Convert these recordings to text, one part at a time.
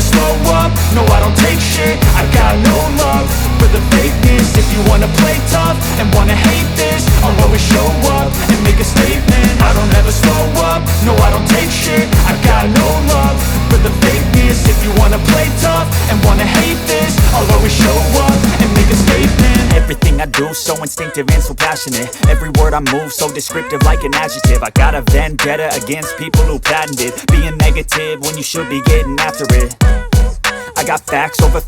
never slow up, no I don't take shit. I got no love for the fakeness. If you wanna play tough and wanna hate this, I'll always show up and make a statement. I don't ever slow up, no I don't take shit. I got no love for the fakeness. If you wanna play tough and wanna hate this, I'll always show up and make a statement. Everything I do so instinctive and so passionate. Every word I move so descriptive like an adjective. I got a vendetta against people who patented being negative when you should be getting after it. I got facts over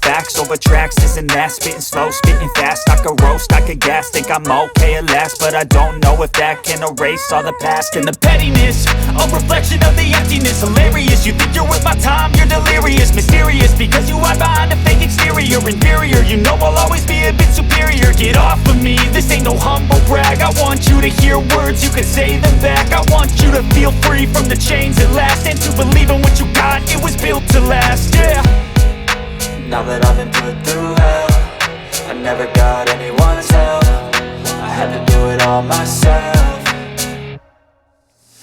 tracks, this and that. Spitting slow, spitting fast, I could roast, I could gas. Think I'm okay at last, but I don't know if that can erase all the past. And the pettiness, a reflection of the emptiness. Hilarious, you think you're worth my time, you're delirious. Mysterious, because you hide behind a fake exterior. Inferior, you know I'll always be a bit superior. Get off of me, this ain't no humble brag. I want you to hear words, you can say them back. I want you to feel free from the chains at last, and to believe in what you got, it was built to last, yeah. Now that I've been put through hell, I never got anyone's help. I had to do it all myself.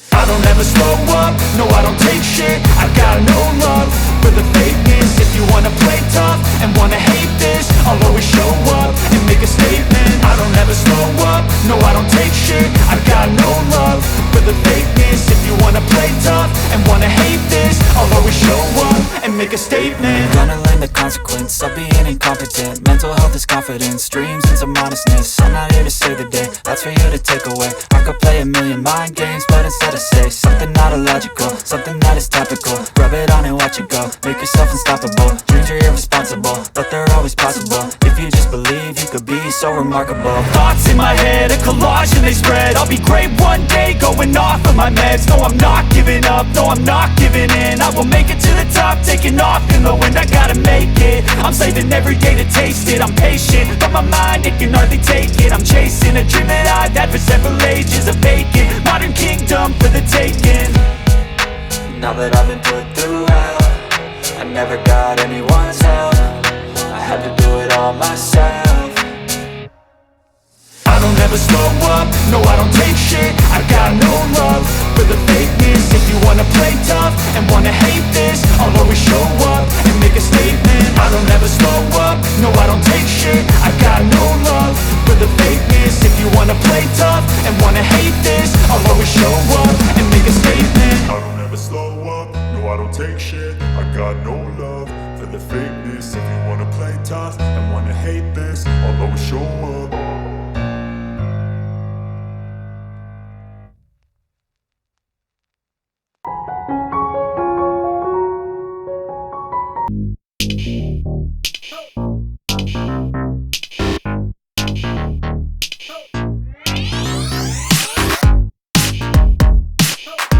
I don't ever slow up, no I don't take shit. I got no love for the fakeness. If you wanna play tough and wanna hate this, I'll always show up and make a statement. I don't ever slow up, no I don't take shit. I got no love for the fakeness. If you wanna play tough and wanna hate this, I'll always show up and make a statement. Gonna learn the consequence of being incompetent. Mental health is confidence, dreams and some honestness. I'm not here to save the day, that's for you to take away. I could play a million mind games, but instead I say something not illogical, something that is topical. Rub it on and watch it go, make yourself unstoppable. Dreams are irresponsible, but they're always possible. If you just believe, you could be so remarkable. Thoughts in my head, a collage and they spread. I'll be great one day, going off of my meds. No, I'm not giving up, no, I'm not giving in. I will make it to the top, taking off in the wind. I gotta make it, I'm saving every day to taste it. I'm patient, but my mind, it can hardly take it. I'm chasing a dream that I've had for several ages. A vacant, modern kingdom for the taking. Now that I've been put through hell, I never got anyone's help. I had to do it all myself. I don't ever slow up, no I don't take shit. I got no love for the fakeness. If you wanna play tough and wanna hate this, I'll always show up and make a statement. I don't ever slow up, no I don't take shit. I got no love for the fakeness. If you wanna play tough and wanna hate this, I'll always show up and make a statement. I don't ever slow up, no I don't take shit. I got no love for the fakeness. If you wanna play tough and wanna hate this, I'll always show up.